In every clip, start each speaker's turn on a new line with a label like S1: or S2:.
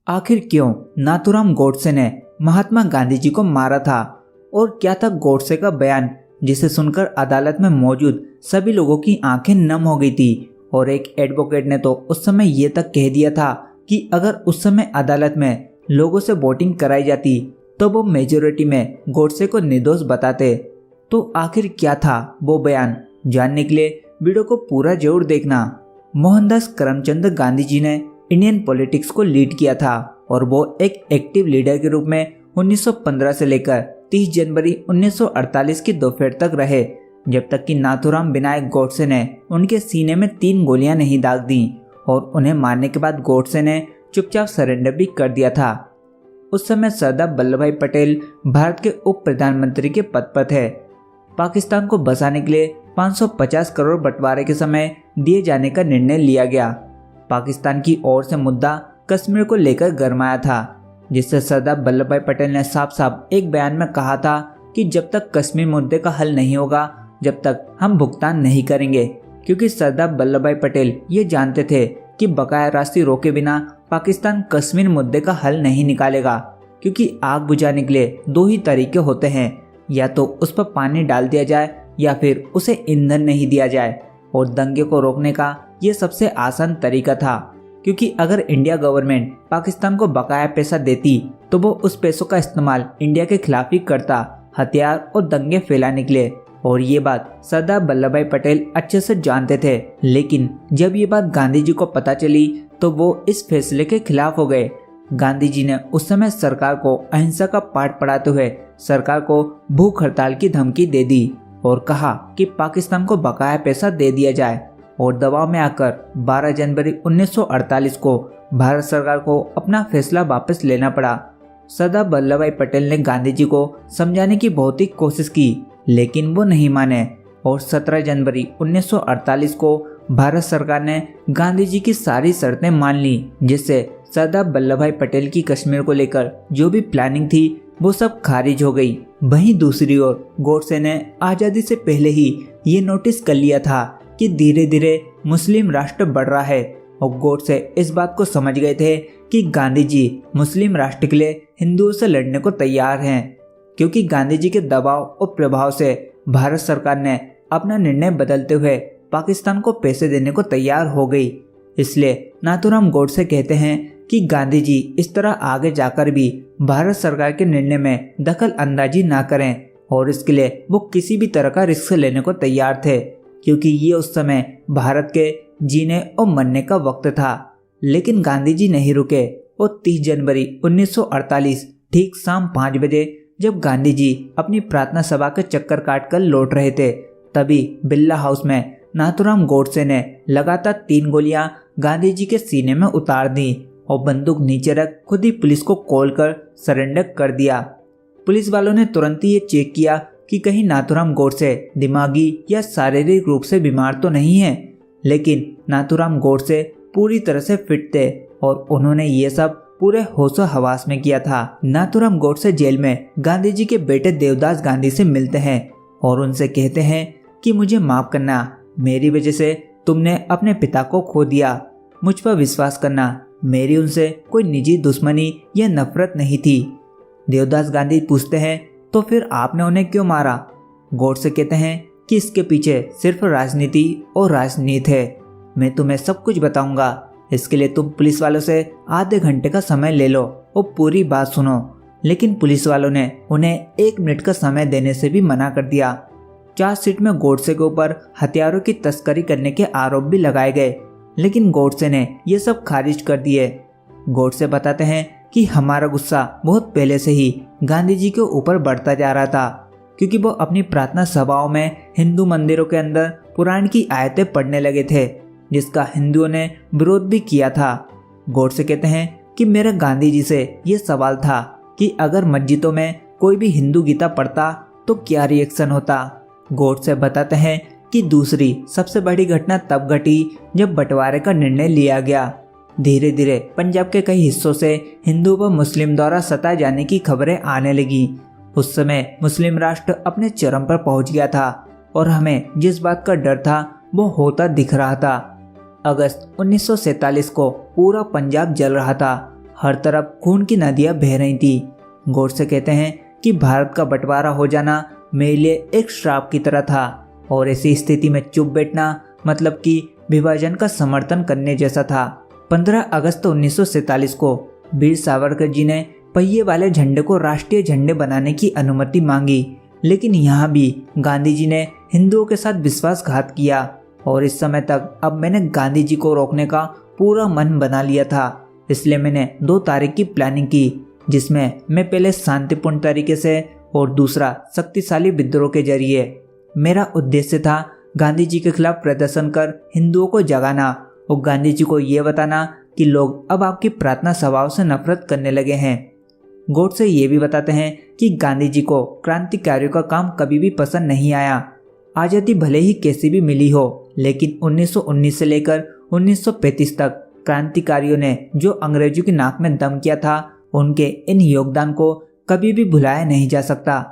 S1: आखिर क्यों नाथूराम गोडसे ने महात्मा गांधी जी को मारा था और क्या था गोडसे का बयान, जिसे सुनकर अदालत में मौजूद सभी लोगों की आंखें नम हो गई थी। और एक एडवोकेट ने तो उस समय ये तक कह दिया था कि अगर उस समय अदालत में लोगों से वोटिंग कराई जाती तो वो मेजोरिटी में गोडसे को निर्दोष बताते। तो आखिर क्या था वो बयान, जानने के लिए वीडियो को पूरा जरूर देखना। मोहनदास करमचंद गांधी जी ने इंडियन पॉलिटिक्स को लीड किया था और वो एक एक्टिव लीडर के रूप में 1915 से लेकर 30 जनवरी 1948 की दोपहर तक रहे, जब तक कि नाथूराम विनायक गोडसे ने उनके सीने में 3 गोलियां नहीं दाग दी और उन्हें मारने के बाद गोडसे ने चुपचाप सरेंडर भी कर दिया था। उस समय सरदार वल्लभ भाई पटेल भारत के उप प्रधानमंत्री के पद पर थे। पाकिस्तान को बसाने के लिए 550 करोड़ बंटवारे के समय दिए जाने का निर्णय लिया गया। पाकिस्तान की ओर से मुद्दा कश्मीर को लेकर गरमाया था, जिससे सरदार वल्लभ भाई पटेल ने साफ साफ एक बयान में कहा था कि जब तक कश्मीर मुद्दे का हल नहीं होगा जब तक हम भुगतान नहीं करेंगे, क्योंकि सरदार वल्लभ भाई पटेल ये जानते थे कि बकाया राशि रोके बिना पाकिस्तान कश्मीर मुद्दे का हल नहीं निकालेगा। क्योंकि आग बुझाने के लिए 2 ही तरीके होते हैं, या तो उस पर पानी डाल दिया जाए या फिर उसे ईंधन नहीं दिया जाए। और दंगे को रोकने का ये सबसे आसान तरीका था, क्योंकि अगर इंडिया गवर्नमेंट पाकिस्तान को बकाया पैसा देती तो वो उस पैसों का इस्तेमाल इंडिया के खिलाफ ही करता, हथियार और दंगे फैलाने के लिए। और ये बात सरदार वल्लभ भाई पटेल अच्छे से जानते थे। लेकिन जब ये बात गांधी जी को पता चली तो वो इस फैसले के खिलाफ हो गए। गांधी जी ने उस समय सरकार को अहिंसा का पाठ पढ़ाते हुए सरकार को भूख हड़ताल की धमकी दे दी और कहा कि पाकिस्तान को बकाया पैसा दे दिया जाए। और दबाव में आकर 12 जनवरी 1948 को भारत सरकार को अपना फैसला वापस लेना पड़ा। सरदार वल्लभ भाई पटेल ने गांधी जी को समझाने की बहुत ही कोशिश की, लेकिन वो नहीं माने। और 17 जनवरी 1948 को भारत सरकार ने गांधी जी की सारी शर्तें मान ली, जिससे सरदार वल्लभ भाई पटेल की कश्मीर को लेकर जो भी प्लानिंग थी वो सब खारिज हो गई। वहीं दूसरी ओर गोडसे ने आज़ादी से पहले ही ये नोटिस कर लिया था कि धीरे धीरे मुस्लिम राष्ट्र बढ़ रहा है, और गोडसे इस बात को समझ गए थे कि गांधी जी मुस्लिम राष्ट्र के लिए हिंदुओं से लड़ने को तैयार हैं। क्योंकि गांधी जी के दबाव और प्रभाव से भारत सरकार ने अपना निर्णय बदलते हुए पाकिस्तान को पैसे देने को तैयार हो गई। इसलिए नाथूराम गोडसे कहते हैं कि गांधी जी इस तरह आगे जाकर भी भारत सरकार के निर्णय में दखल अंदाजी ना करें, और इसके लिए वो किसी भी तरह का रिस्क लेने को तैयार थे, क्योंकि ये उस समय भारत के जीने और मरने का वक्त था। लेकिन गांधी जी नहीं रुके और 30 जनवरी 1948 ठीक शाम 5 बजे जब गांधी जी अपनी प्रार्थना सभा के चक्कर काटकर लौट रहे थे, तभी बिरला हाउस में नाथूराम गोडसे ने लगातार 3 गोलियां गांधी जी के सीने में उतार दी और बंदूक नीचे रख खुद ही पुलिस को कॉल कर सरेंडर कर दिया। पुलिस वालों ने तुरंत ही ये चेक किया कि कहीं नाथूराम गोडसे दिमागी या शारीरिक रूप से बीमार तो नहीं है, लेकिन नाथूराम गोडसे पूरी तरह से फिट थे और उन्होंने ये सब पूरे होशो हवास में किया था। नाथूराम गोडसे जेल में गांधी जी के बेटे देवदास गांधी से मिलते हैं और उनसे कहते हैं कि मुझे माफ करना, मेरी वजह से तुमने अपने पिता को खो दिया। मुझ पर विश्वास करना, मेरी उनसे कोई निजी दुश्मनी या नफरत नहीं थी। देवदास गांधी पूछते हैं तो फिर आपने उन्हें क्यों मारा? गोडसे कहते हैं कि इसके पीछे सिर्फ राजनीति और राजनीति है। मैं तुम्हें सब कुछ बताऊंगा, इसके लिए तुम पुलिस वालों से आधे घंटे का समय ले लो और पूरी बात सुनो। लेकिन पुलिस वालों ने उन्हें 1 मिनट का समय देने से भी मना कर दिया। चार्जशीट में गोडसे के ऊपर हथियारों की तस्करी करने के आरोप भी लगाए गए, लेकिन गोडसे ने ये सब खारिज कर दिए। गोडसे बताते हैं कि हमारा गुस्सा बहुत पहले से ही गांधी जी के ऊपर बढ़ता जा रहा था, क्योंकि वो अपनी प्रार्थना सभाओं में हिंदू मंदिरों के अंदर कुरान की आयतें पढ़ने लगे थे, जिसका हिंदुओं ने विरोध भी किया था। गोडसे कहते हैं कि मेरा गांधी जी से ये सवाल था कि अगर मस्जिदों में कोई भी हिंदू गीता पढ़ता तो क्या रिएक्शन होता। गोडसे बताते हैं कि दूसरी सबसे बड़ी घटना तब घटी जब बंटवारे का निर्णय लिया गया। धीरे धीरे पंजाब के कई हिस्सों से हिंदू व मुस्लिम द्वारा सताए जाने की खबरें आने लगी। उस समय मुस्लिम राष्ट्र अपने चरम पर पहुंच गया था और हमें जिस बात का डर था वो होता दिख रहा था। अगस्त 1947 को पूरा पंजाब जल रहा था हर तरफ खून की नदियां बह रही थी। गोडसे कहते हैं कि भारत का बंटवारा हो जाना मेरे लिए एक श्राप की तरह था और ऐसी स्थिति में चुप बैठना मतलब कि विभाजन का समर्थन करने जैसा था। 15 अगस्त 1947 को वीर सावरकर जी ने पहिए वाले झंडे को राष्ट्रीय झंडे बनाने की अनुमति मांगी, लेकिन यहाँ भी गांधी जी ने हिंदुओं के साथ विश्वासघात किया और इस समय तक अब मैंने गांधी जी को रोकने का पूरा मन बना लिया था। इसलिए मैंने 2 तारीख की प्लानिंग की, जिसमें मैं पहले शांतिपूर्ण तरीके से और दूसरा शक्तिशाली विद्रोह के जरिए। मेरा उद्देश्य था गांधी जी के खिलाफ प्रदर्शन कर हिंदुओं को जगाना और गांधी जी को ये बताना कि लोग अब आपकी प्रार्थना सभाओं से नफरत करने लगे हैं। गोडसे ये भी बताते हैं कि गांधी जी को क्रांतिकारियों का काम कभी भी पसंद नहीं आया। आज़ादी भले ही कैसी भी मिली हो, लेकिन 1919 से लेकर 1935 तक क्रांतिकारियों ने जो अंग्रेजों की नाक में दम किया था, उनके इन योगदान को कभी भी भुलाया नहीं जा सकता।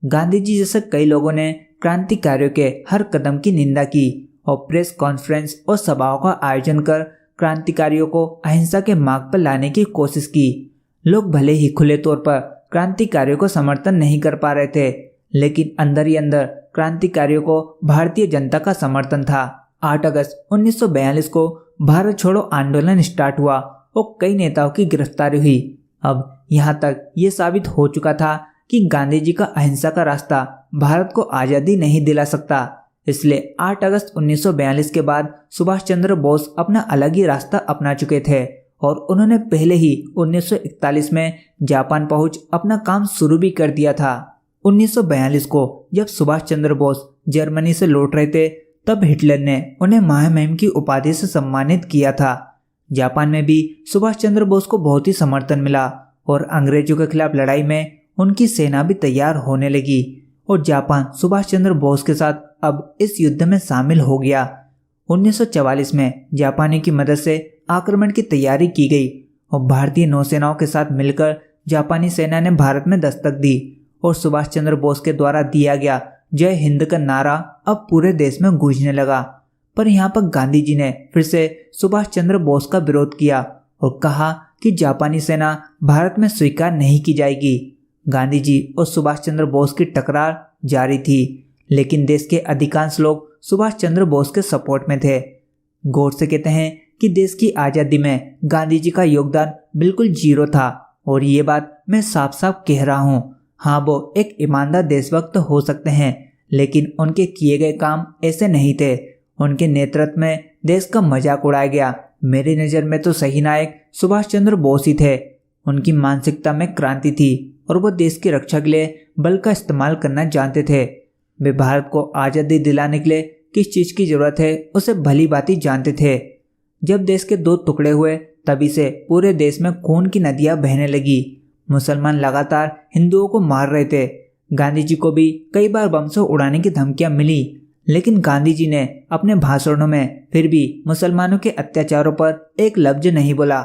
S1: गांधी जी जैसे कई लोगों ने क्रांतिकारियों के हर कदम की निंदा की और प्रेस कॉन्फ्रेंस और सभाओं का आयोजन कर क्रांतिकारियों को अहिंसा के मार्ग पर लाने की कोशिश की। लोग भले ही खुले तौर पर क्रांतिकारियों को समर्थन नहीं कर पा रहे थे, लेकिन अंदर ही अंदर क्रांतिकारियों को भारतीय जनता का समर्थन था। 8 अगस्त 1942 को भारत छोड़ो आंदोलन स्टार्ट हुआ और कई नेताओं की गिरफ्तारी हुई। अब यहाँ तक ये साबित हो चुका था कि गांधी जी का अहिंसा का रास्ता भारत को आज़ादी नहीं दिला सकता। इसलिए 8 अगस्त 1942 के बाद सुभाष चंद्र बोस अपना अलग ही रास्ता अपना चुके थे और उन्होंने पहले ही 1941 में जापान पहुंच अपना काम शुरू भी कर दिया था। 1942 को जब सुभाष चंद्र बोस जर्मनी से लौट रहे थे, तब हिटलर ने उन्हें महामहिम की उपाधि से सम्मानित किया था। जापान में भी सुभाष चंद्र बोस को बहुत ही समर्थन मिला और अंग्रेजों के खिलाफ लड़ाई में उनकी सेना भी तैयार होने लगी और जापान सुभाष चंद्र बोस के साथ अब इस युद्ध में शामिल हो गया। 1944 में जापानी की मदद से आक्रमण की तैयारी की गई और भारतीय नौसेनाओं के साथ मिलकर जापानी सेना ने भारत में दस्तक दी और सुभाष चंद्र बोस के द्वारा दिया गया जय हिंद का नारा अब पूरे देश में गूंजने लगा। पर यहाँ पर गांधी जी ने फिर से सुभाष चंद्र बोस का विरोध किया और कहा कि जापानी सेना भारत में स्वीकार नहीं की जाएगी। गांधी जी और सुभाष चंद्र बोस की टकरार जारी थी, लेकिन देश के अधिकांश लोग सुभाष चंद्र बोस के सपोर्ट में थे। गोडसे कहते हैं कि देश की आज़ादी में गांधी जी का योगदान बिल्कुल जीरो था और ये बात मैं साफ साफ कह रहा हूँ। हाँ, वो एक ईमानदार देशभक्त हो सकते हैं, लेकिन उनके किए गए काम ऐसे नहीं थे। उनके नेतृत्व में देश का मजाक उड़ाया गया। मेरी नज़र में तो सही नायक सुभाष चंद्र बोस ही थे। उनकी मानसिकता में क्रांति थी और वो देश की रक्षा के लिए बल का इस्तेमाल करना जानते थे। वे भारत को आज़ादी दिलाने के लिए किस चीज़ की ज़रूरत है उसे भली भांति जानते थे। जब देश के 2 टुकड़े हुए, तभी से पूरे देश में खून की नदियाँ बहने लगी। मुसलमान लगातार हिंदुओं को मार रहे थे। गांधी जी को भी कई बार बम से उड़ाने की धमकियां मिली, लेकिन गांधी जी ने अपने भाषणों में फिर भी मुसलमानों के अत्याचारों पर एक लफ्ज नहीं बोला।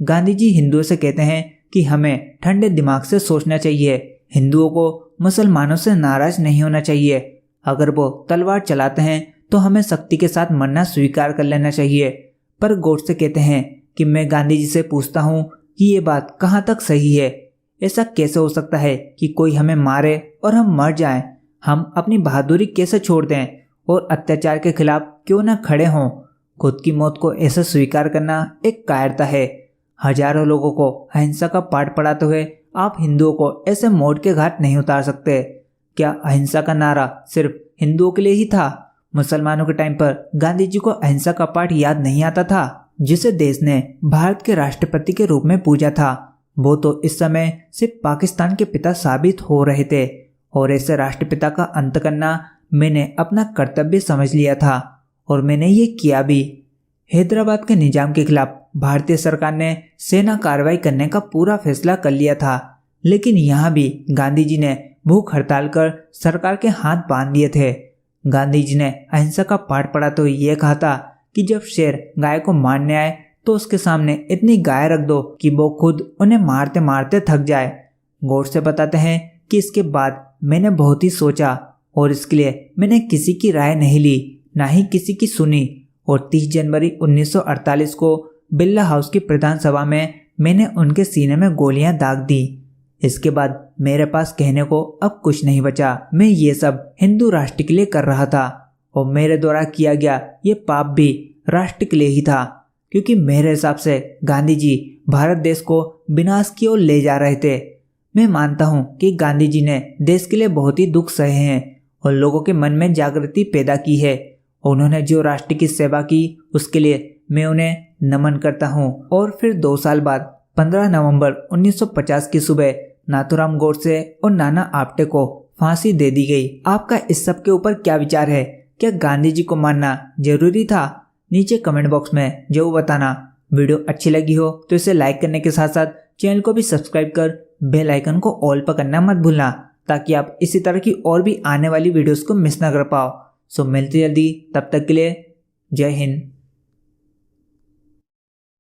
S1: गांधी जी हिंदुओं से कहते हैं कि हमें ठंडे दिमाग से सोचना चाहिए। हिंदुओं को मुसलमानों से नाराज नहीं होना चाहिए। अगर वो तलवार चलाते हैं तो हमें सख्ती के साथ मरना स्वीकार कर लेना चाहिए। पर गोडसे कहते हैं कि मैं गांधी जी से पूछता हूँ कि ये बात कहाँ तक सही है। ऐसा कैसे हो सकता है कि कोई हमें मारे और हम मर जाएं? हम अपनी बहादुरी कैसे छोड़ दें और अत्याचार के खिलाफ क्यों न खड़े हों? खुद की मौत को ऐसा स्वीकार करना एक कायरता है। हजारों लोगों को अहिंसा का पाठ पढ़ाते हुए आप हिंदुओं को ऐसे मौत के घाट नहीं उतार सकते। क्या अहिंसा का नारा सिर्फ हिंदुओं के लिए ही था? मुसलमानों के टाइम पर गांधी जी को अहिंसा का पाठ याद नहीं आता था, जिसे देश ने भारत के राष्ट्रपति के रूप में पूजा था। वो तो इस समय सिर्फ पाकिस्तान के पिता साबित हो रहे थे और ऐसे राष्ट्रपिता का अंत करना मैंने अपना कर्तव्य समझ लिया था और मैंने ये किया भी। हैदराबाद के निजाम के खिलाफ भारतीय सरकार ने सेना कार्रवाई करने का पूरा फैसला कर लिया था, लेकिन यहाँ भी गांधी जी ने भूख हड़ताल कर सरकार के हाथ बांध दिए थे। गांधी जी ने अहिंसा का पाठ पढ़ाते हुए ये कहा था कि जब शेर गाय को मारने आए तो उसके सामने इतनी गाय रख दो कि वो खुद उन्हें मारते मारते थक जाए। गोडसे बताते हैं कि इसके बाद मैंने बहुत ही सोचा और इसके लिए मैंने किसी की राय नहीं ली, ना ही किसी की सुनी। और 30 जनवरी 1948 को बिरला हाउस की प्रधान सभा में मैंने उनके सीने में गोलियां दाग दी। इसके बाद मेरे पास कहने को अब कुछ नहीं बचा। मैं ये सब हिंदू राष्ट्र के लिए कर रहा था और मेरे द्वारा किया गया ये पाप भी राष्ट्र के लिए ही था, क्योंकि मेरे हिसाब से गांधी जी भारत देश को विनाश की ओर ले जा रहे थे। मैं मानता हूँ कि गांधी जी ने देश के लिए बहुत ही दुख सहे हैं और लोगों के मन में जागृति पैदा की है। उन्होंने जो राष्ट्र की सेवा की उसके लिए मैं उन्हें नमन करता हूँ। और फिर 2 साल बाद 15 नवंबर 1950 की सुबह नाथूराम गोडसे और नाना आप्टे को फांसी दे दी गई। आपका इस सब के ऊपर क्या विचार है? क्या गांधी जी को मारना जरूरी था? नीचे कमेंट बॉक्स में जरूर बताना। वीडियो अच्छी लगी हो तो इसे लाइक करने के साथ साथ चैनल को भी सब्सक्राइब कर बेल आइकन को ऑल पर करना मत भूलना, ताकि आप इसी तरह की और भी आने वाली वीडियोस को मिस ना कर पाओ। सो मिलते जल्दी, तब तक के लिए जय हिंद।